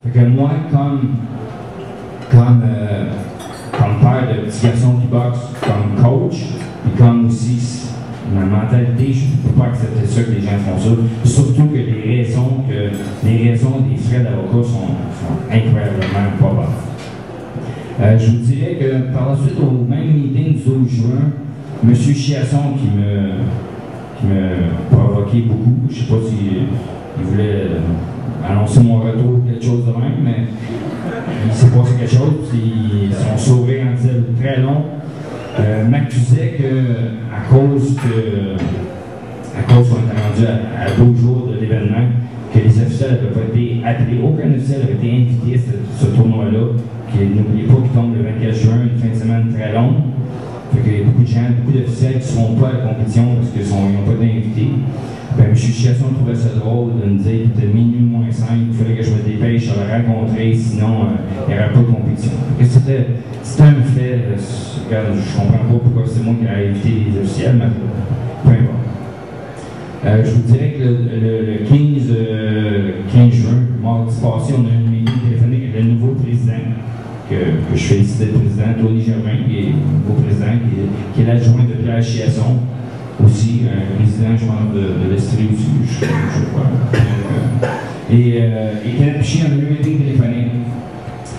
Fait que moi, comme père de petit garçon qui boxe, comme coach, et comme aussi ma mentalité, je ne peux pas accepter ça que les gens font ça. Surtout que les raisons des frais d'avocat sont incroyablement pas bonnes. Je vous dirais que par la suite, au même meeting du 12 juin, M. Chiasson qui me provoquait beaucoup, je ne sais pas s'il voulait annoncer mon retour ou quelque chose de même, mais il s'est passé quelque chose, puis ils sont sauvés en disant très long. M'accusait qu'à cause qu'on était rendu à 12 jours de l'événement, que les officiels n'avaient pas été appelés, aucun officiel n'avait été invité à ce tournoi-là, n'oubliez pas qu'il tombe le 24 juin, une fin de semaine très longue. Fait qu'il y a beaucoup de gens, beaucoup d'officiels qui ne seront pas à la compétition parce qu'ils n'ont pas été invités. Ben, M. Chiasson trouvait ça drôle de me dire qu'il était minuit moins 5, il fallait que je me dépêche, je l'aurais rencontré, sinon il n'y aurait pas de compétition. C'était un fait, je ne comprends pas pourquoi c'est moi qui ai invité les officiels, mais peu importe. Je vous dirais que le 15 juin, mardi passé, on a eu une meeting téléphonique avec le nouveau président, que je félicite le président, Tony Germain, qui est le nouveau président, qui est l'adjoint de Pierre Chiasson. Aussi, président, je pense, de l'Estrie aussi, je crois. Et Kenneth Piché, on a eu un meeting téléphonique.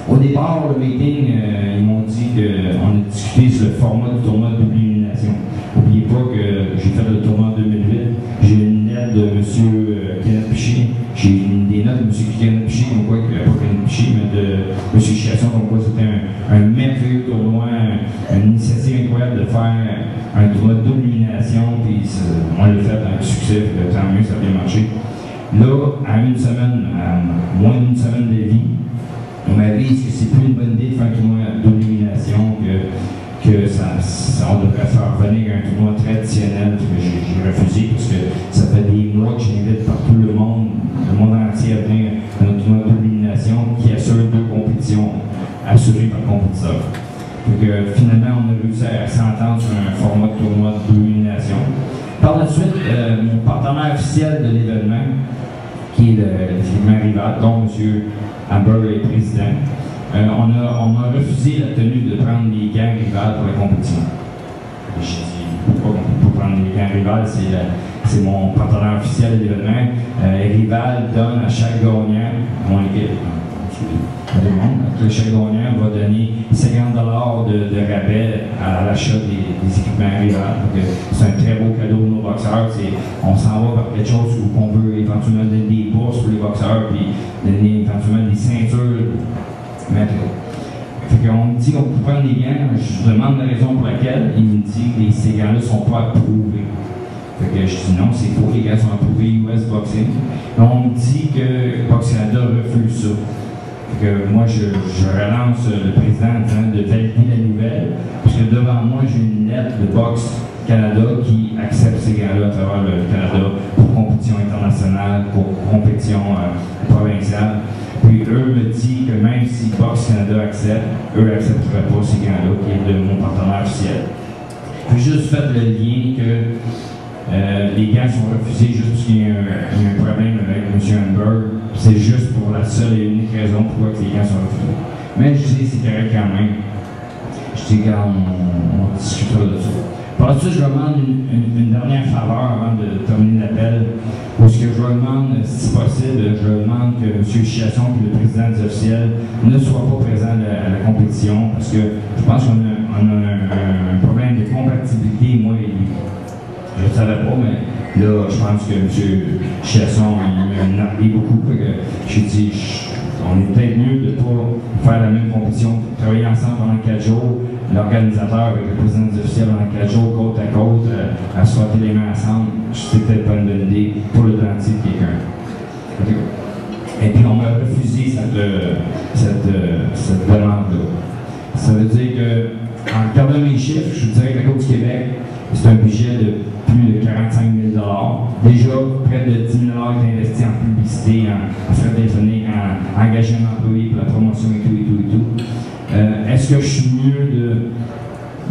Au départ, le meeting, ils m'ont dit qu'on a discuté sur le format du tournoi de double élimination. N'oubliez pas que j'ai fait le tournoi en 2008. J'ai une lettre de M. Kenneth Piché. J'ai des notes de M. Kenneth Piché, comme quoi, pas Kenneth Piché, mais de M. Chiasson, comme quoi c'était un merveilleux tournoi, une initiative incroyable de faire un tournoi de double élimination, puis on l'a fait avec succès, puis tant mieux, ça a bien marché. Là, à moins d'une semaine de vie, on m'a dit que c'est plus une bonne idée de faire un tournoi de double élimination, que on devrait faire revenir un tournoi traditionnel, que j'ai refusé parce que ça fait des mois que j'invite partout le monde entier à venir à notre tournoi de double élimination qui assure 2 compétitions assurées par compétiteur. Donc finalement, on a réussi à s'entendre sur un format de tournoi de double élimination. Par la suite, mon partenaire officiel de l'événement, qui est le rival, dont M. Amber est président, on m'a refusé la tenue de prendre les gants rivales pour la compétition. J'ai dit, pourquoi on ne peut pas prendre les gants rivales, c'est mon partenaire officiel de l'événement. Rival donne à chaque gagnant, mon équipe, chaque gagnant va donner 50 $ de rabais à l'achat des équipements rivales. C'est un très beau cadeau pour nos boxeurs. On s'en va vers quelque chose où on veut éventuellement donner des bourses pour les boxeurs, puis donner éventuellement des ceintures. Fait qu'on me dit qu'on peut prendre des gants, je demande la raison pour laquelle, il me dit que ces gants-là ne sont pas approuvés. Fait que je dis non, c'est faux, les gants sont approuvés US Boxing. On me dit que Box Canada refuse ça. Fait que moi, je relance le président en train de valider la nouvelle, parce que devant moi, j'ai une lettre de Box Canada qui accepte ces gants-là à travers le Canada pour compétition internationale, pour compétition provinciale. Puis eux me disent que même si Box Canada accepte, eux n'accepteraient pas ces gants-là, qui est de mon partenaire officiel. J'ai juste fait le lien que les gants sont refusés juste parce qu'il y a un problème avec M. Amber. C'est juste pour la seule et unique raison pourquoi les gants sont refusés. Mais je dis c'est correct quand même. Je dis qu'on discutera de ça. Par la suite, je demande une dernière faveur avant de terminer l'appel. Où ce que je demande, si possible, je demande que M. Chiasson et le président des officiels ne soient pas présents à la compétition parce que je pense qu'on a un problème de compatibilité, moi et lui. Je ne savais pas, mais là, je pense que M. Chiasson m'a nargué beaucoup. J'ai dit, on est peut-être mieux de ne pas faire la même compétition, travailler ensemble pendant 4 jours, l'organisateur avec le président des officiels pendant 4 jours, côte à côte, à se frotter les mains ensemble. C'est peut-être pas une bonne idée pour le dentier de quelqu'un. Et puis, on m'a refusé cette demande-là. Ça veut dire que, en regardant mes chiffres, je vous dirais que la Côte du Québec, c'est un budget de plus de 45 000 $. Déjà, près de 10 000 $ est investi en publicité, en frais téléphoniques, en engagement d'employés pour la promotion et tout. Est-ce que je suis mieux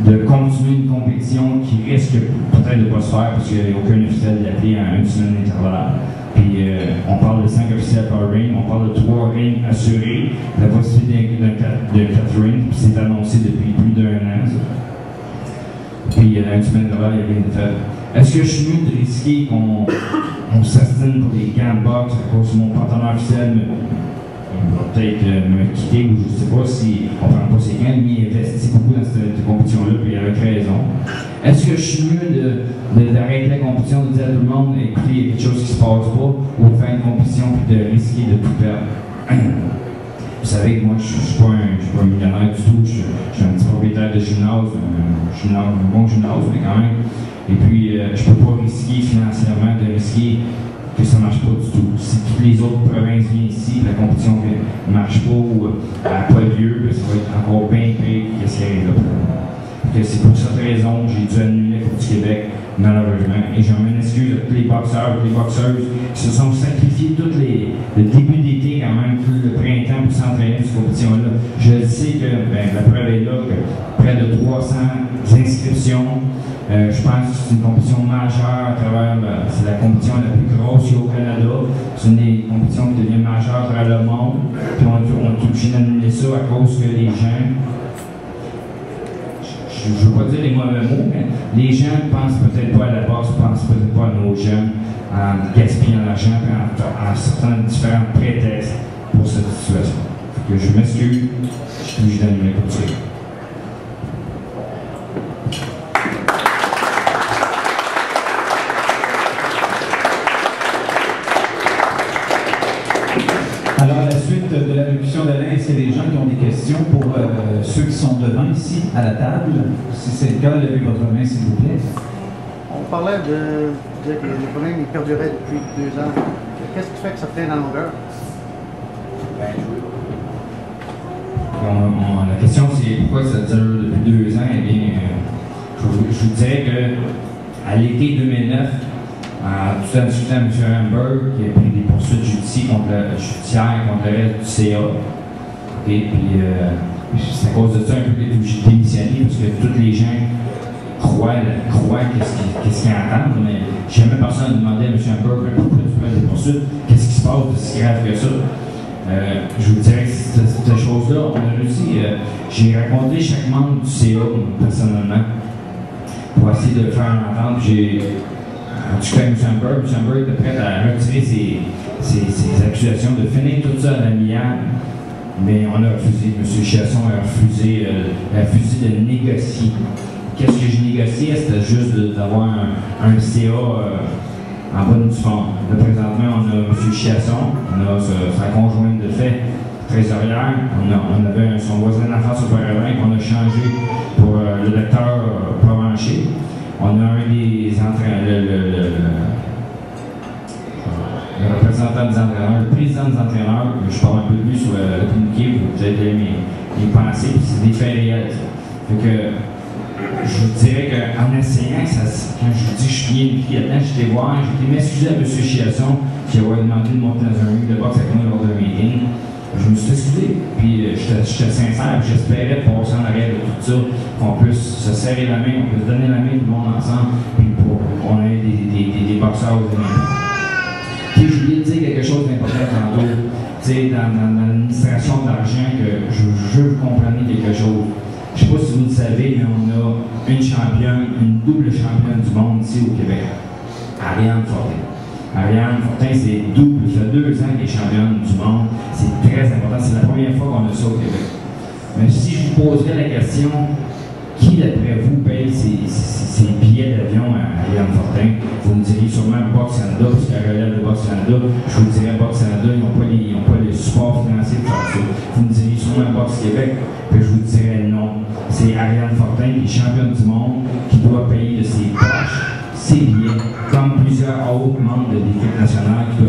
de continuer une compétition qui risque peut-être de ne pas se faire parce qu'il n'y a aucun officiel d'appelé à une semaine d'intervalle? Puis on parle de 5 officiels par ring, on parle de 3 rings assurés, la possibilité d'un 4 rings, puis c'est annoncé depuis plus d'1 an. Ça. Puis une semaine de là, il n'y a rien de fait. Est-ce que je suis mieux de risquer qu'on s'astine pour les gants de boxe à cause de mon partenaire officiel? Il va peut-être me quitter ou je ne sais pas si on ne prend pas ses gants, mais il investit beaucoup dans cette compétition-là, puis avec raison. Est-ce que je suis mieux d'arrêter la compétition, de dire à tout le monde, écoutez, il y a quelque chose qui se passe pas, ou de faire une compétition puis de risquer de tout perdre? Vous savez que moi, je ne suis pas un millionnaire du tout, je suis un petit propriétaire de gymnase, un bon gymnase, mais quand même. Et puis, je ne peux pas risquer financièrement de risquer que ça ne marche pas du tout. Si toutes les autres provinces viennent ici, la compétition ne marche pas ou n'a pas lieu, ça va être encore bien pire que ce qui arrive là. C'est pour cette raison que j'ai dû annuler la Coupe du Québec, malheureusement. Et j'en m'excuse à tous les boxeurs et les boxeuses qui se sont sacrifiés tout le début d'été, quand même, tout le printemps pour s'entraîner cette compétition-là. Je sais que la preuve est là, que près de 300 inscriptions. Je pense que c'est une compétition majeure à travers, c'est la compétition la plus grosse ici au Canada. C'est une des compétitions qui devient majeure à travers le monde. Puis on est obligé d'annuler ça à cause que les gens, je ne veux pas dire les mauvais mots, mais les gens ne pensent peut-être pas à la boxe, ne pensent peut-être pas à nos jeunes en gaspillant l'argent et en sortant différents prétextes pour cette situation. Que je m'excuse, je suis obligé d'annuler comme ça. Alors, à la suite de l'allocution d'Alain, est-ce qu'il y a des gens qui ont des questions pour ceux qui sont devant ici, à la table? Si c'est le cas, levez votre main, s'il vous plaît. On parlait de dire que les problèmes perduraient depuis 2 ans. Qu'est-ce qui fait que ça traîne en longueur? La question, c'est pourquoi ça dure depuis 2 ans? Eh bien, je vous dirais qu'à l'été 2009, tout en discutant avec M. Hamburg, qui a pris des poursuites judiciaires contre le reste du CA. Okay, puis c'est à cause de ça un peu que j'ai démissionné, parce que tous les gens croient qu'est-ce qu'ils entendent, mais jamais personne n'a demandé à M. Hamburg pourquoi tu prends des poursuites, qu'est-ce qui se passe de si grave que ça. Je vous dirais que cette chose-là, on a réussi. J'ai rencontré chaque membre du CA personnellement pour essayer de le faire entendre. En tout cas, M. Hamburg était prêt à retirer ses accusations, de finir tout ça à l'amiable, mais on a refusé. M. Chiasson a refusé de négocier. Qu'est-ce que je négociais? C'était juste d'avoir un CA en bas du fond. Là, présentement, on a M. Chiasson, on a sa conjointe de fait trésorière, on avait son voisin d'enfance auparavant qu'on a changé pour le docteur Provencher. On a un des entraîneurs, le représentant des entraîneurs, le président des entraîneurs, je parle un peu de lui sur le communiqué, vous avez mes pensées, puis c'est des faits réels. Fait que je vous dirais qu'en essayant, quand je vous dis que je suis bien là-dedans, j'étais voir, j'étais m'excuser à M. Chiasson qui avait demandé de monter dans un ring de boxe avec moi lors d'un meeting. Je me suis excusé, puis j'étais sincère, j'espérais passer en arrière de tout ça, qu'on puisse se serrer la main, on puisse donner la main tout le monde ensemble, puis pour qu'on ait des boxeurs aux Olympiques. Puis je voulais dire quelque chose d'important tantôt, tu sais, dans l'administration de l'argent, que je veux que vous compreniez quelque chose. Je ne sais pas si vous le savez, mais on a une double championne du monde ici au Québec, Ariane Fortin. Ariane Fortin, c'est double, ça fait 2 ans qu'elle est championne du monde. C'est très important, c'est la première fois qu'on a ça au Québec. Mais si je vous poserais la question, qui d'après vous paye ses billets d'avion à Ariane Fortin? Vous me diriez sûrement Box Canada, parce qu'elle relève de Box Canada. Je vous dirais Box Canada, ils n'ont pas les supports financiers pour faire ça. Vous me diriez sûrement Box Québec, puis je vous dirais non. C'est Ariane Fortin qui est championne du monde, qui doit payer de ses poches ses billets, comme plusieurs autres membres de l'équipe nationale qui